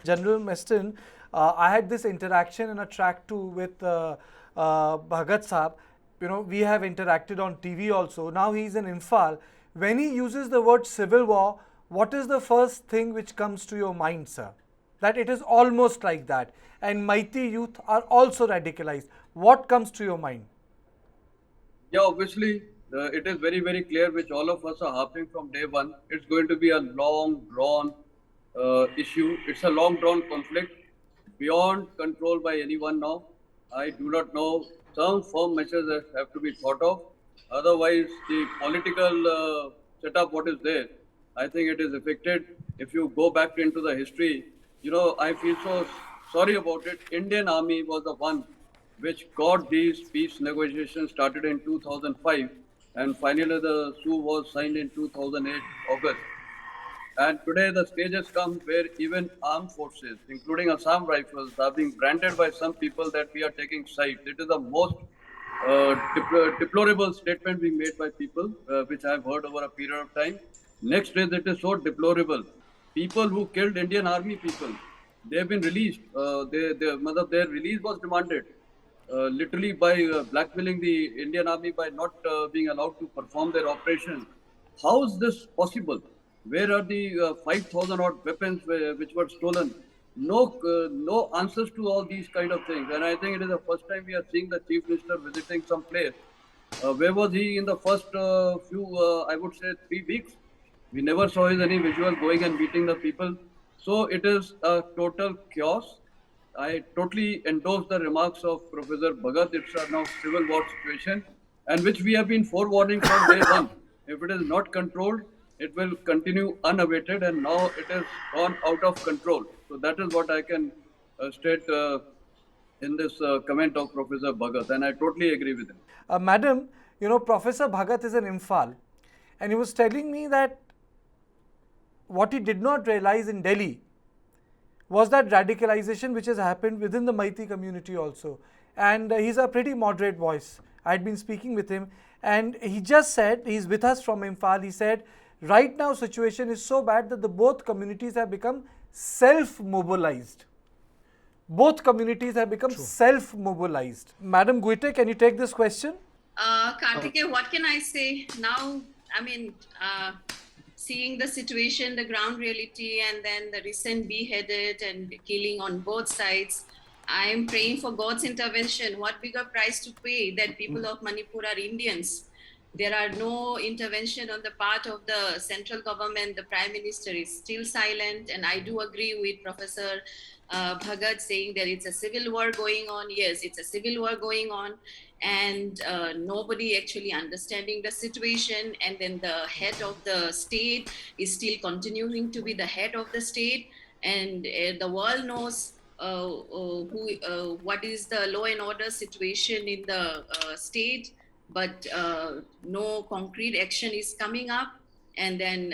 General Meston, I had this interaction in a track 2 with Bhagat Saab. We have interacted on TV also. Now he is in Imphal. When he uses the word civil war, what is the first thing which comes to your mind, sir? That it is almost like that. And mighty youth are also radicalized. What comes to your mind? Yeah, obviously, it is very, very clear, which all of us are harping from day one. It's going to be a long drawn issue. It's a long drawn conflict beyond control by anyone now. I do not know. Some firm measures that have to be thought of. Otherwise, the political setup, what is there, I think it is affected. If you go back into the history, I feel so sorry about it. Indian Army was the one which got these peace negotiations started in 2005, and finally the SU was signed in 2008 August. And today the stage has come where even armed forces, including Assam Rifles, are being branded by some people that we are taking sides. It is the most deplorable statement being made by people, which I have heard over a period of time. Next is it is so deplorable. People who killed Indian Army people, they have been released. Their release was demanded literally by blackmailing the Indian Army by not being allowed to perform their operation. How is this possible? Where are the 5,000 odd weapons which were stolen? No answers to all these kind of things. And I think it is the first time we are seeing the Chief Minister visiting some place. Where was he in the first I would say, 3 weeks? We never saw his any visual going and meeting the people. So it is a total chaos. I totally endorse the remarks of Professor Bhagat. It's a now civil war situation, and which we have been forewarning from day one. If it is not controlled, it will continue unabated, and now it has gone out of control. So that is what I can state in this comment of Professor Bhagat, and I totally agree with him. Madam, Professor Bhagat is in Imphal, and he was telling me that what he did not realize in Delhi was that radicalization which has happened within the Maiti community also. And he's a pretty moderate voice. I had been speaking with him, and he just said, he's with us from Imphal, he said, right now situation is so bad that the both communities have become self-mobilized. Both communities have become self-mobilized. Madam Guite, can you take this question? Kartike, what can I say now? I mean, seeing the situation, the ground reality, and then the recent beheaded and killing on both sides, I am praying for God's intervention. What bigger price to pay that people of Manipur are Indians? There are no intervention on the part of the central government. The Prime Minister is still silent, and I do agree with Professor Bhagat saying that it's a civil war going on. Yes, it's a civil war going on, and nobody actually understanding the situation. And then the head of the state is still continuing to be the head of the state, and the world knows what is the law and order situation in the state, but no concrete action is coming up. And then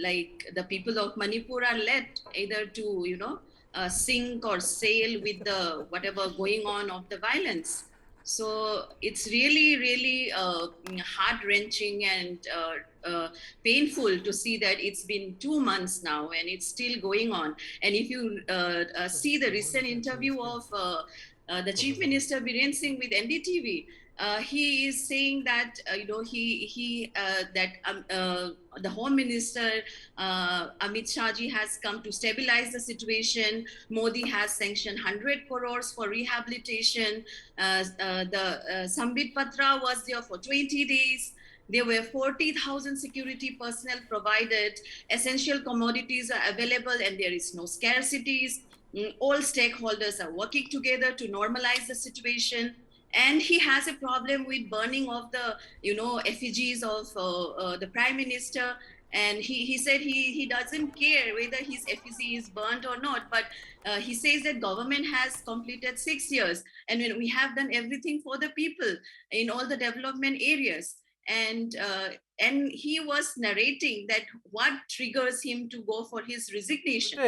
like the people of Manipur are led either to sink or sail with the whatever going on of the violence. So it's really, really heart-wrenching and painful to see that it's been 2 months now and it's still going on. And if you see the recent interview of the Chief Minister Biren Singh with NDTV, he is saying that the Home Minister Amit Shah ji has come to stabilize the situation. Modi has sanctioned 100 crores for rehabilitation. The Sambit Patra was there for 20 days. There were 40,000 security personnel provided. Essential commodities are available and there is no scarcities. All stakeholders are working together to normalize the situation. And he has a problem with burning of the effigies of the Prime Minister. And he said he doesn't care whether his effigy is burnt or not, but he says that government has completed 6 years and we have done everything for the people in all the development areas. And he was narrating that what triggers him to go for his resignation.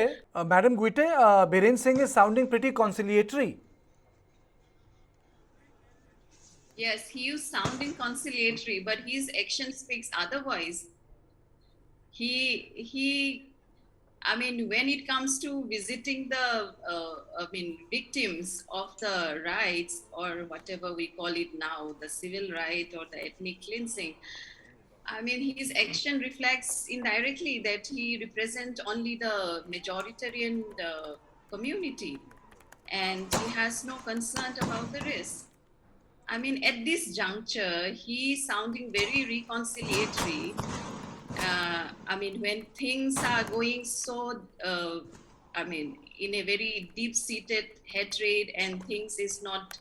Madam Guite, Biren Singh is sounding pretty conciliatory. Yes, he is sounding conciliatory, but his action speaks otherwise. He I mean, when it comes to visiting the, victims of the rights or whatever we call it now, the civil right or the ethnic cleansing, I mean, his action reflects indirectly that he represents only the majoritarian community, and he has no concern about the rest. I mean, at this juncture, he's sounding very reconciliatory. I mean, when things are going so, in a very deep-seated hatred and things is not,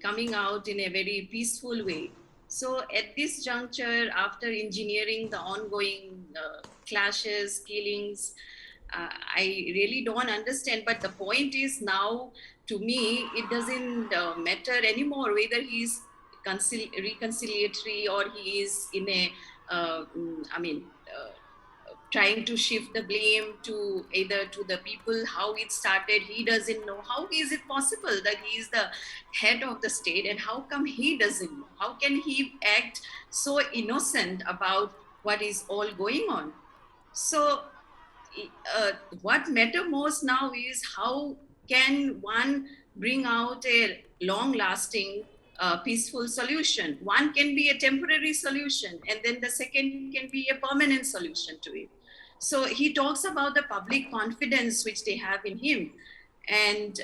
coming out in a very peaceful way. So at this juncture, after engineering the ongoing clashes, killings, I really don't understand. But the point is now, to me, it doesn't matter anymore whether he's reconciliatory or he is in a, trying to shift the blame to either to the people how it started. He doesn't know. How is it possible that he is the head of the state, and how come he doesn't know? How can he act so innocent about what is all going on? So what matter most now is how can one bring out a long lasting peaceful solution. One can be a temporary solution, and then the second can be a permanent solution to it. So he talks about the public confidence which they have in him, and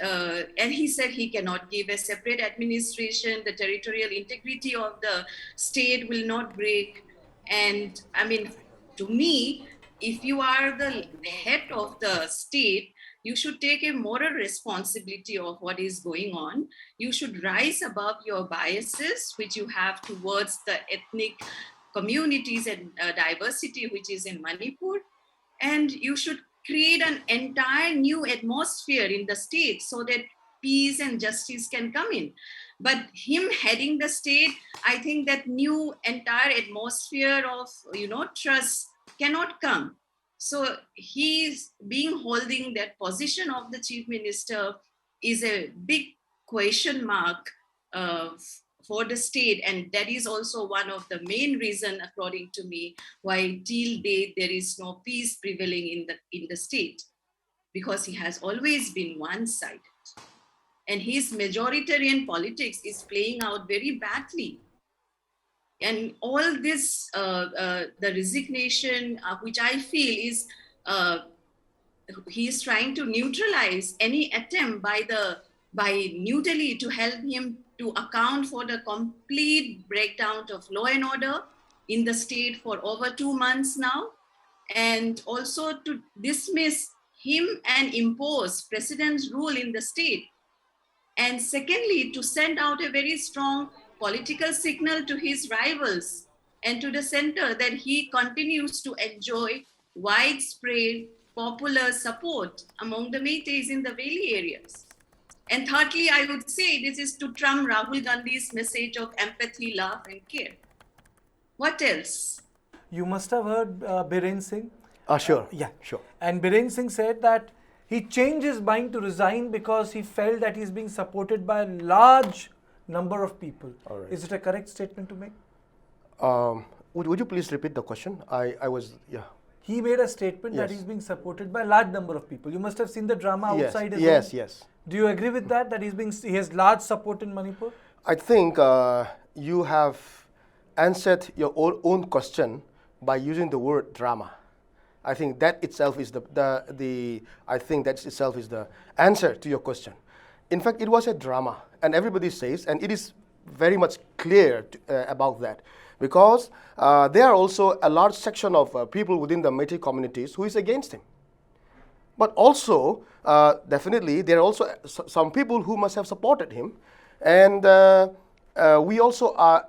he said he cannot give a separate administration. The territorial integrity of the state will not break. And I mean, to me, if you are the head of the state, you should take a moral responsibility of what is going on. You should rise above your biases, which you have towards the ethnic communities and diversity which is in Manipur. And you should create an entire new atmosphere in the state so that peace and justice can come in. But him heading the state, I think that new entire atmosphere of, trust cannot come. So he's being holding that position of the chief minister is a big question mark uh, for the state, and that is also one of the main reason, according to me, why till date there is no peace prevailing in the state, because he has always been one-sided, and his majoritarian politics is playing out very badly. And all this, the resignation, which I feel is he is trying to neutralize any attempt by New Delhi to help him to account for the complete breakdown of law and order in the state for over 2 months now, and also to dismiss him and impose president's rule in the state. And secondly, to send out a very strong political signal to his rivals and to the center that he continues to enjoy widespread popular support among the Métis in the valley areas. And thirdly, I would say this is to trump Rahul Gandhi's message of empathy, love, and care. What else? You must have heard Biren Singh. Sure. Yeah, Sure. And Biren Singh said that he changed his mind to resign because he felt that he's being supported by a large number of people. All right. Is it a correct statement to make? Would you please repeat the question? I was, yeah. He made a statement that Yes. he's being supported by a large number of people. You must have seen the drama Yes, outside his yes, home. yes. Do you agree with that? That he has large support in Manipur? I think you have answered your own question by using the word drama. I think that itself is I think that itself is the answer to your question. In fact, it was a drama, and everybody says, and it is very much clear about that, because there are also a large section of people within the Métis communities who is against him. But also, definitely, there are also some people who must have supported him, and we also are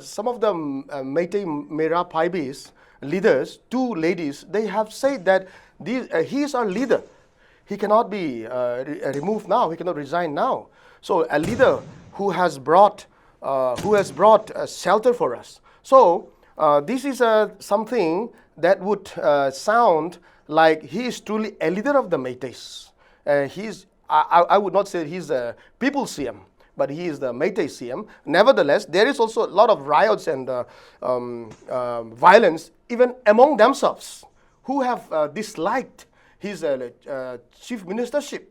some of the Métis Mera Paibis leaders, two ladies, they have said that he is our leader. He cannot be removed now. He cannot resign now. So a leader who has brought shelter for us. So this is something that would sound like he is truly a leader of the Métis. I would not say he's a people's CM, but he is the Meitei CM. Nevertheless, there is also a lot of riots and violence even among themselves who have disliked his chief ministership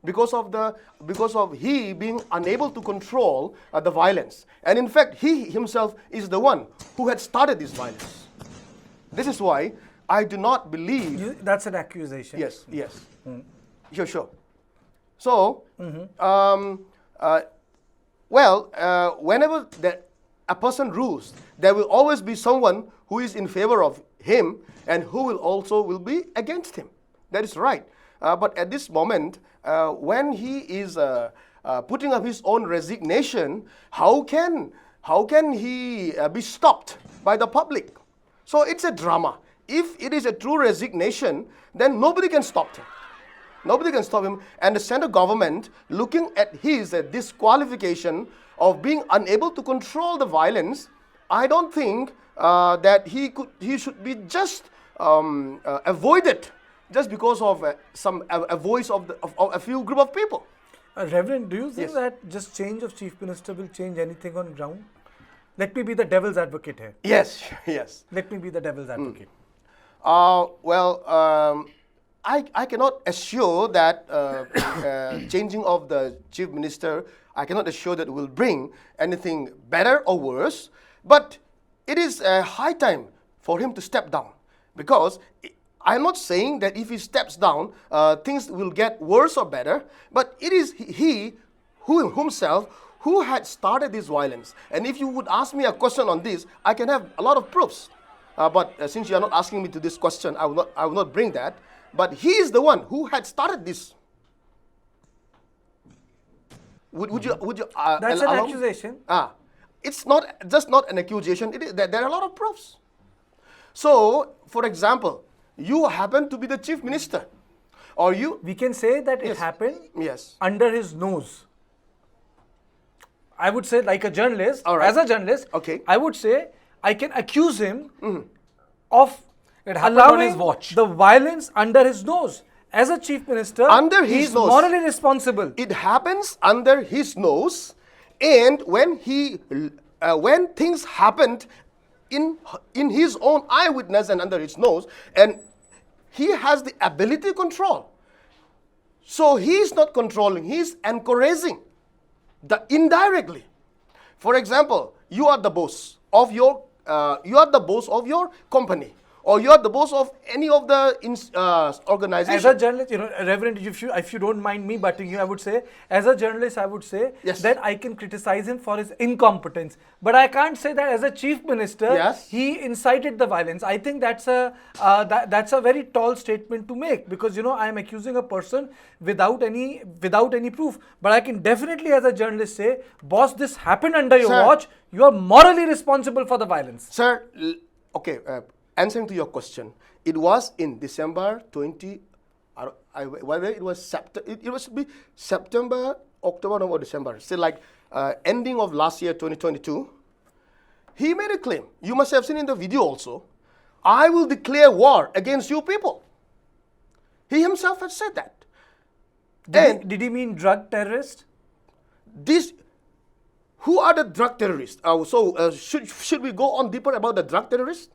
because of he being unable to control the violence. And in fact, he himself is the one who had started this violence. This is why I do not believe. That's an accusation. Yes, yes. Sure. So, whenever a person rules, there will always be someone who is in favor of him and who will be against him. That is right. But at this moment, when he is putting up his own resignation, how can he be stopped by the public? So it's a drama. If it is a true resignation, then nobody can stop him. Nobody can stop him. And the central government, looking at his disqualification of being unable to control the violence, I don't think that he should be just avoided just because of a voice of a few group of people. Reverend, do you think that just change of chief minister will change anything on ground? Let me be the devil's advocate here. Yes. Let me be the devil's advocate. I cannot assure that changing of the chief minister, I cannot assure that it will bring anything better or worse, but it is a high time for him to step down, because I'm not saying that if he steps down, things will get worse or better, but it is he himself who had started this violence. And if you would ask me a question on this, I can have a lot of proofs. But since you are not asking me to this question, I will not bring that. But he is the one who had started this. Would you? That's an accusation. It's not just not an accusation. There are a lot of proofs. So, for example, you happen to be the chief minister, or you. We can say that it happened under his nose. I would say, like a journalist, as a journalist, I would say I can accuse him of allowing the violence under his nose. As a chief minister, he is morally responsible. It happens under his nose, and when things happened in his own eyewitness and under his nose, and he has the ability to control. So he is not controlling; he is encouraging. Indirectly. For example, you are the boss of your company, or you are the boss of any of the organization. As a journalist, Reverend, if you don't mind me butting you, I would say, as a journalist, I would say that I can criticize him for his incompetence, but I can't say that as a chief minister he incited the violence. I think that's a very tall statement to make, because I am accusing a person without any proof. But I can definitely, as a journalist, say, boss, this happened under your watch. You are morally responsible for the violence, sir. Okay. Answering to your question, it was in December 20. Whether it was September, October, November, December. Still, like ending of last year, 2022. He made a claim. You must have seen in the video also. I will declare war against you people. He himself had said that. Did he mean drug terrorist? Who are the drug terrorists? Should we go on deeper about the drug terrorists?